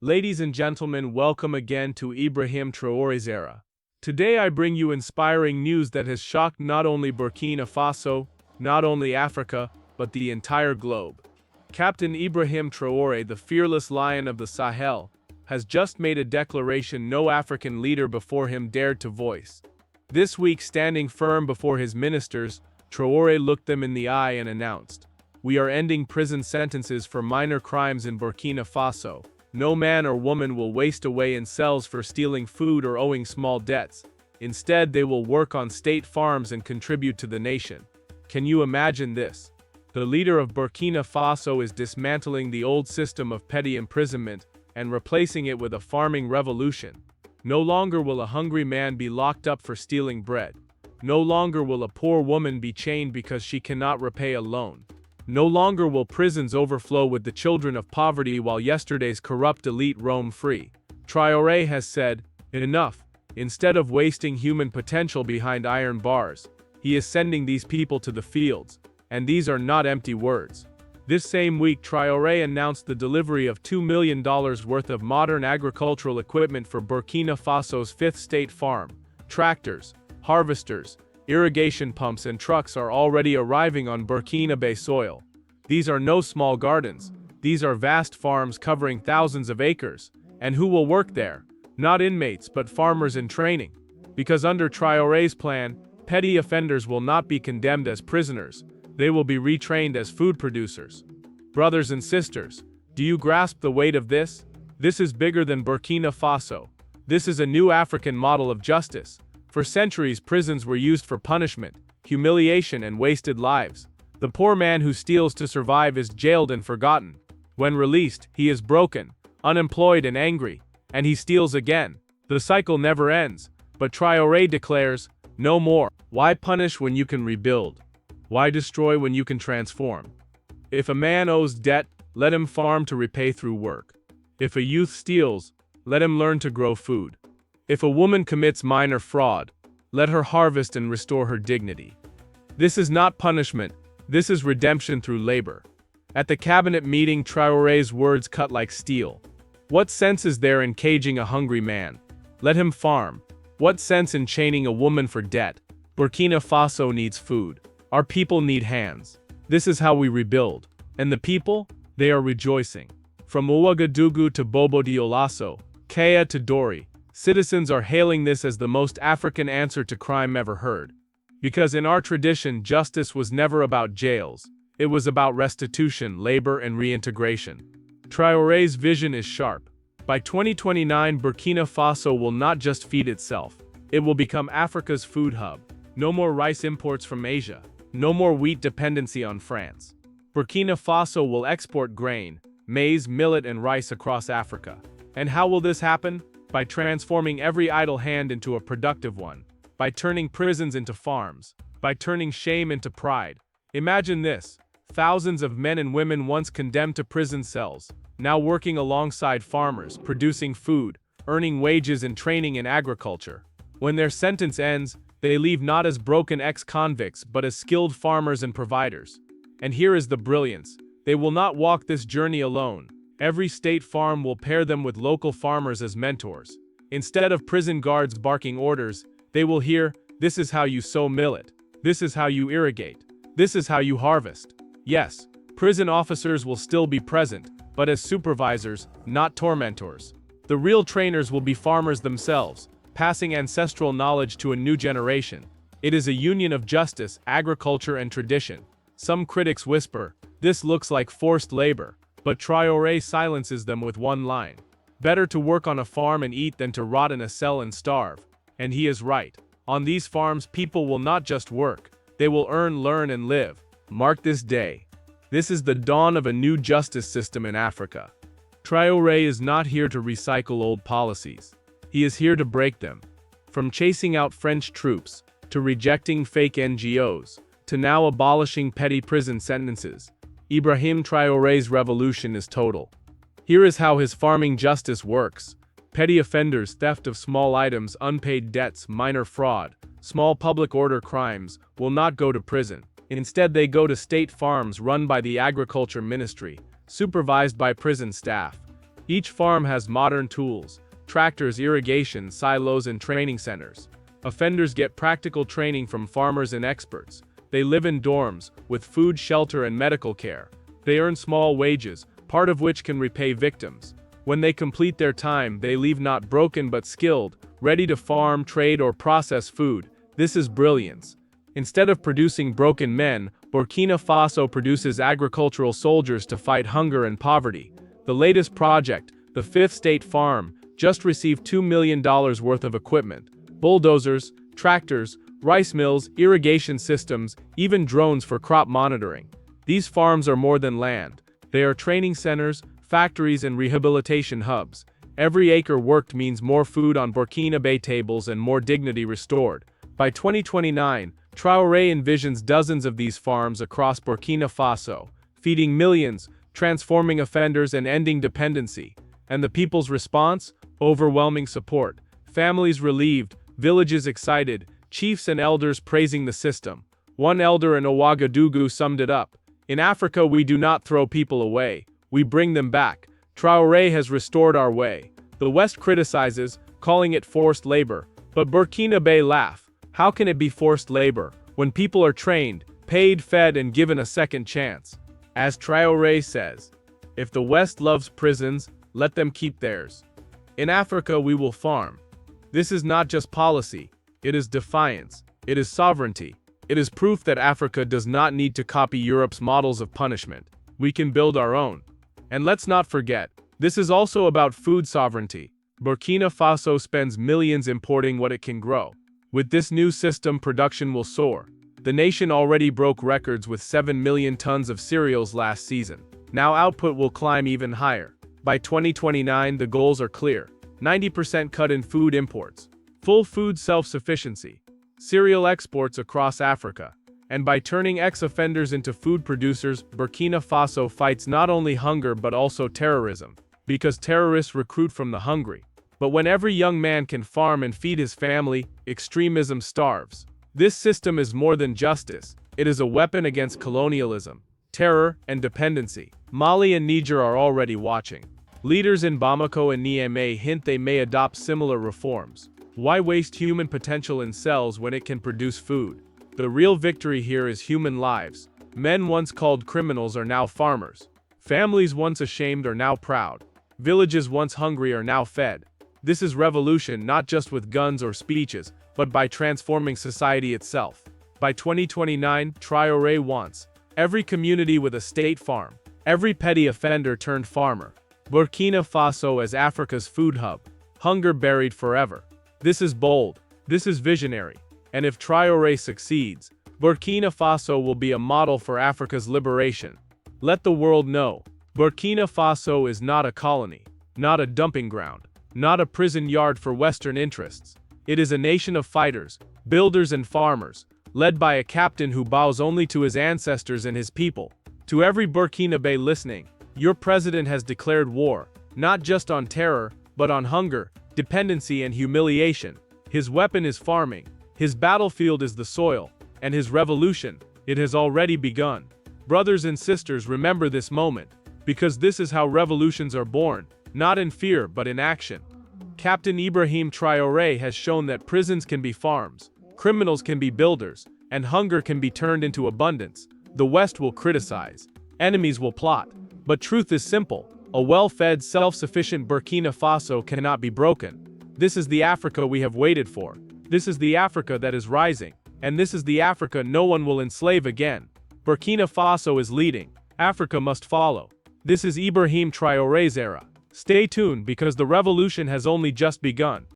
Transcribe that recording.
Ladies and gentlemen, welcome again to Ibrahim Traoré's era. Today I bring you inspiring news that has shocked not only Burkina Faso, not only Africa, but the entire globe. Captain Ibrahim Traoré, the fearless lion of the Sahel, has just made a declaration no African leader before him dared to voice. This week, standing firm before his ministers, Traoré looked them in the eye and announced, "We are ending prison sentences for minor crimes in Burkina Faso. No man or woman will waste away in cells for stealing food or owing small debts. Instead, they will work on state farms and contribute to the nation." Can you imagine this? The leader of Burkina Faso is dismantling the old system of petty imprisonment and replacing it with a farming revolution. No longer will a hungry man be locked up for stealing bread. No longer will a poor woman be chained because she cannot repay a loan. No longer will prisons overflow with the children of poverty while yesterday's corrupt elite roam free. Traoré has said, "Enough." Instead of wasting human potential behind iron bars, he is sending these people to the fields, and these are not empty words. This same week, Traoré announced the delivery of $2 million worth of modern agricultural equipment for Burkina Faso's fifth state farm. Tractors, harvesters, irrigation pumps and trucks are already arriving on Burkinabe soil. These are no small gardens. These are vast farms covering thousands of acres. And who will work there? Not inmates, but farmers in training. Because under Traoré's plan, petty offenders will not be condemned as prisoners. They will be retrained as food producers. Brothers and sisters, do you grasp the weight of this? This is bigger than Burkina Faso. This is a new African model of justice. For centuries, prisons were used for punishment, humiliation, and wasted lives. The poor man who steals to survive is jailed and forgotten. When released, he is broken, unemployed, and angry, and he steals again. The cycle never ends. But Traoré declares, "No more." Why punish when you can rebuild? Why destroy when you can transform? If a man owes debt, let him farm to repay through work. If a youth steals, let him learn to grow food. If a woman commits minor fraud, let her harvest and restore her dignity. This is not punishment, this is redemption through labor. At the cabinet meeting, Traoré's words cut like steel. What sense is there in caging a hungry man? Let him farm. What sense in chaining a woman for debt? Burkina Faso needs food. Our people need hands. This is how we rebuild. And the people? They are rejoicing. From Ouagadougou to Bobo Dioulasso, Kaya to Dori, citizens are hailing this as the most African answer to crime ever heard. Because in our tradition, justice was never about jails. It was about restitution, labor, and reintegration. Traoré's vision is sharp. By 2029, Burkina Faso will not just feed itself. It will become Africa's food hub. No more rice imports from Asia. No more wheat dependency on France. Burkina Faso will export grain, maize, millet, and rice across Africa. And how will this happen? By transforming every idle hand into a productive one. By turning prisons into farms. By turning shame into pride. Imagine this. Thousands of men and women once condemned to prison cells, now working alongside farmers, producing food, earning wages and training in agriculture. When their sentence ends, they leave not as broken ex-convicts but as skilled farmers and providers. And here is the brilliance. They will not walk this journey alone. Every state farm will pair them with local farmers as mentors. Instead of prison guards barking orders, they will hear, "This is how you sow millet. This is how you irrigate. This is how you harvest." Yes, prison officers will still be present, but as supervisors, not tormentors. The real trainers will be farmers themselves, passing ancestral knowledge to a new generation. It is a union of justice, agriculture, and tradition. Some critics whisper, "This looks like forced labor," but Traoré silences them with one line. Better to work on a farm and eat than to rot in a cell and starve. And he is right. On these farms, people will not just work. They will earn, learn, and live. Mark this day. This is the dawn of a new justice system in Africa. Traoré is not here to recycle old policies. He is here to break them. From chasing out French troops, to rejecting fake NGOs, to now abolishing petty prison sentences, Ibrahim Traoré's revolution is total. Here is how his farming justice works. Petty offenders, theft of small items, unpaid debts, minor fraud, small public order crimes, will not go to prison. Instead, they go to state farms run by the Agriculture Ministry, supervised by prison staff. Each farm has modern tools, tractors, irrigation, silos, and training centers. Offenders get practical training from farmers and experts. They live in dorms, with food, shelter, and medical care. They earn small wages, part of which can repay victims. When they complete their time, they leave not broken but skilled, ready to farm, trade, or process food. This is brilliance. Instead of producing broken men, Burkina Faso produces agricultural soldiers to fight hunger and poverty. The latest project, the Fifth State Farm, just received $2 million worth of equipment. Bulldozers, tractors, rice mills, irrigation systems, even drones for crop monitoring. These farms are more than land. They are training centers, factories, and rehabilitation hubs. Every acre worked means more food on Burkina Faso tables and more dignity restored. By 2029, Traoré envisions dozens of these farms across Burkina Faso, feeding millions, transforming offenders, and ending dependency. And the people's response? Overwhelming support. Families relieved, villages excited, chiefs and elders praising the system. One elder in Ouagadougou summed it up. In Africa, we do not throw people away, we bring them back. Traoré has restored our way. The West criticizes, calling it forced labor, but Burkina Faso laugh. How can it be forced labor, when people are trained, paid, fed, and given a second chance? As Traoré says, if the West loves prisons, let them keep theirs. In Africa, we will farm. This is not just policy, it is defiance, it is sovereignty. It is proof that Africa does not need to copy Europe's models of punishment. We can build our own. And let's not forget, this is also about food sovereignty. Burkina Faso spends millions importing what it can grow. With this new system, production will soar. The nation already broke records with 7 million tons of cereals last season. Now output will climb even higher. By 2029, the goals are clear. 90% cut in food imports. Full food self-sufficiency. Cereal exports across Africa. And by turning ex-offenders into food producers, Burkina Faso fights not only hunger but also terrorism. Because terrorists recruit from the hungry. But when every young man can farm and feed his family, extremism starves. This system is more than justice. It is a weapon against colonialism, terror, and dependency. Mali and Niger are already watching. Leaders in Bamako and Niamey hint they may adopt similar reforms. Why waste human potential in cells when it can produce food? The real victory here is human lives. Men once called criminals are now farmers. Families once ashamed are now proud. Villages once hungry are now fed. This is revolution not just with guns or speeches, but by transforming society itself. By 2029, Traoré wants every community with a state farm, every petty offender turned farmer. Burkina Faso as Africa's food hub. Hunger buried forever. This is bold, this is visionary, and if Traoré succeeds, Burkina Faso will be a model for Africa's liberation. Let the world know, Burkina Faso is not a colony, not a dumping ground, not a prison yard for Western interests. It is a nation of fighters, builders and farmers, led by a captain who bows only to his ancestors and his people. To every Burkina Faso listening, your president has declared war, not just on terror, but on hunger, dependency, and humiliation. His weapon is farming, his battlefield is the soil, and his revolution, it has already begun. Brothers and sisters, remember this moment, because this is how revolutions are born, not in fear but in action. Captain Ibrahim Traoré has shown that prisons can be farms, criminals can be builders, and hunger can be turned into abundance. The West will criticize, enemies will plot, but truth is simple. A well-fed, self-sufficient Burkina Faso cannot be broken. This is the Africa we have waited for. This is the Africa that is rising. And this is the Africa no one will enslave again. Burkina Faso is leading. Africa must follow. This is Ibrahim Traoré's era. Stay tuned because the revolution has only just begun.